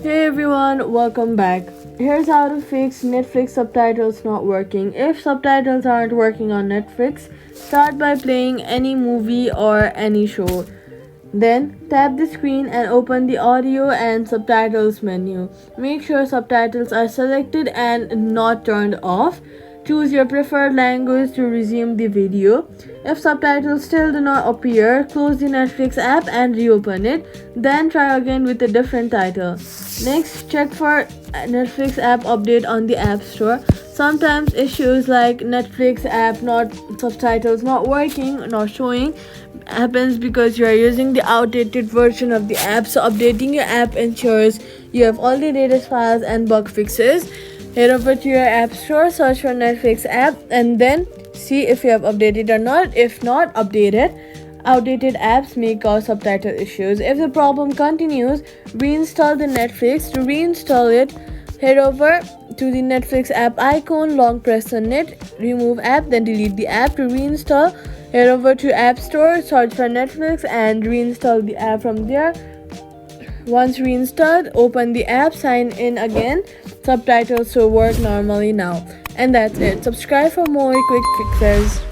Hey everyone, welcome back. Here's how to fix Netflix subtitles not working. If subtitles aren't working on Netflix, start by playing any movie or any show. Then tap the screen and open the audio and subtitles menu. Make sure subtitles are selected and not turned off. Choose your preferred language to resume the video. If subtitles still do not appear, close the Netflix app and reopen it. Then try again with a different title. Next, check for Netflix app update on the App Store. Sometimes issues like Netflix app not subtitles not working, not showing happens because you are using the outdated version of the app. So updating your app ensures you have all the latest files and bug fixes. Head over to your app store, search for Netflix app, and then see if you have updated or not. If not, update it. Outdated apps may cause subtitle issues. If the problem continues, reinstall the Netflix. To reinstall it, head over to the Netflix app icon, long press on it, remove app, then delete the app. To reinstall, head over to App Store, search for Netflix, and reinstall the app from there. Once reinstalled, open the app, sign in again. Subtitles will work normally now. And that's it. Subscribe for more quick fixes.